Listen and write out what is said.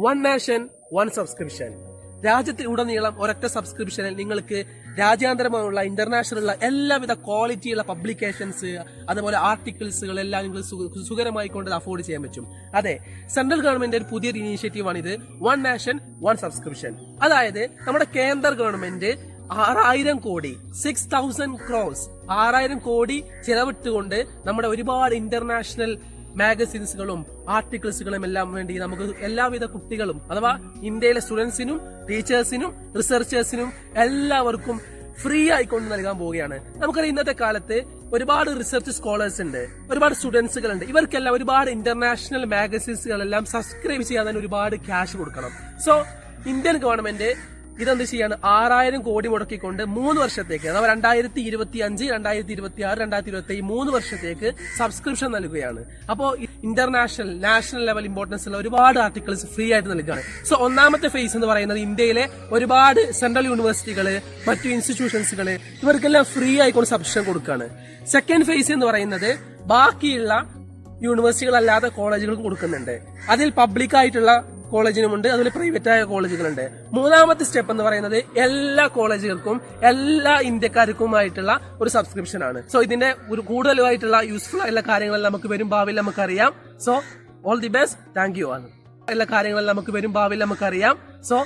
One nation one subscription. രാജ്യത്തിലുടനീളം ഒരൊറ്റ സബ്സ്ക്രിപ്ഷനിൽ നിങ്ങൾക്ക് രാജ്യാന്തരമായുള്ള ഇന്റർനാഷണലുള്ള എല്ലാവിധ ക്വാളിറ്റിയുള്ള പബ്ലിക്കേഷൻസ്, അതുപോലെ ആർട്ടിക്കിൾസുകൾ എല്ലാം നിങ്ങൾ സുഖകരമായി കൊണ്ട് അഫോർഡ് ചെയ്യാൻ പറ്റും. അതെ, സെൻട്രൽ ഗവൺമെന്റ് ഒരു പുതിയൊരു ഇനീഷ്യേറ്റീവാണിത്, വൺ നാഷൻ വൺ സബ്സ്ക്രിപ്ഷൻ. അതായത് നമ്മുടെ കേന്ദ്ര ഗവൺമെന്റ് 6,000 കോടി 6,000 crores 6,000 കോടി ചെലവിട്ടുകൊണ്ട് നമ്മുടെ ഒരുപാട് ഇന്റർനാഷണൽ മാഗസിൻസുകളും ആർട്ടിക്കിൾസുകളും എല്ലാം വേണ്ടി നമുക്ക് എല്ലാവിധ കുട്ടികളും അഥവാ ഇന്ത്യയിലെ സ്റ്റുഡൻസിനും ടീച്ചേഴ്സിനും റിസർച്ചേഴ്സിനും എല്ലാവർക്കും ഫ്രീ ആയിക്കൊണ്ട് നൽകാൻ പോവുകയാണ്. നമുക്കറിയാം ഇന്നത്തെ കാലത്ത് ഒരുപാട് റിസർച്ച് സ്കോളേഴ്സ് ഉണ്ട്, ഒരുപാട് സ്റ്റുഡൻസുകൾ ഉണ്ട്. ഇവർക്കെല്ലാം ഒരുപാട് ഇന്റർനാഷണൽ മാഗസിൻസുകളെല്ലാം സബ്സ്ക്രൈബ് ചെയ്യാൻ തന്നെ ഒരുപാട് ക്യാഷ് കൊടുക്കണം. സോ ഇന്ത്യൻ ഗവൺമെന്റ് ഇതെന്ത് ചെയ്യാണ്, 6,000 കോടി മുടക്കിക്കൊണ്ട് 3 വർഷത്തേക്ക്, അഥവാ 2025, 2026, 2027 3 വർഷത്തേക്ക് സബ്സ്ക്രിപ്ഷൻ നൽകുകയാണ്. അപ്പോൾ ഇന്റർനാഷണൽ നാഷണൽ ലെവൽ ഇമ്പോർട്ടൻസ് ഉള്ള ഒരുപാട് ആർട്ടിക്കിൾസ് ഫ്രീ ആയിട്ട് നൽകുകയാണ്. സോ ഒന്നാമത്തെ ഫേസ് എന്ന് പറയുന്നത് ഇന്ത്യയിലെ ഒരുപാട് സെൻട്രൽ യൂണിവേഴ്സിറ്റികള്, മറ്റു ഇൻസ്റ്റിറ്റ്യൂഷൻസുകള്, ഇവർക്കെല്ലാം ഫ്രീ ആയിക്കൊണ്ട് സബ്സ്ക്രിപ്ഷൻ കൊടുക്കുകയാണ്. സെക്കൻഡ് ഫേസ് എന്ന് പറയുന്നത് ബാക്കിയുള്ള യൂണിവേഴ്സിറ്റികളല്ലാത്ത കോളേജുകൾക്ക് കൊടുക്കുന്നുണ്ട്. അതിൽ പബ്ലിക് ആയിട്ടുള്ള കോളേജിനുമുണ്ട്, അതുപോലെ പ്രൈവറ്റ് ആയ കോളേജുകളുണ്ട്. മൂന്നാമത്തെ സ്റ്റെപ്പ് എന്ന് പറയുന്നത് എല്ലാ കോളേജുകൾക്കും എല്ലാ ഇന്ത്യക്കാർക്കുമായിട്ടുള്ള ഒരു സബ്സ്ക്രിപ്ഷൻ ആണ്. സോ ഇതിന്റെ ഒരു കൂടുതലായിട്ടുള്ള യൂസ്ഫുൾ ആയിട്ടുള്ള കാര്യങ്ങളെല്ലാം നമുക്ക് വരും ഭാവിയിൽ നമുക്കറിയാം. So all the best, thank you. എല്ലാ കാര്യങ്ങളെല്ലാം നമുക്ക് വരും ഭാവിയിൽ നമുക്കറിയാം. സോ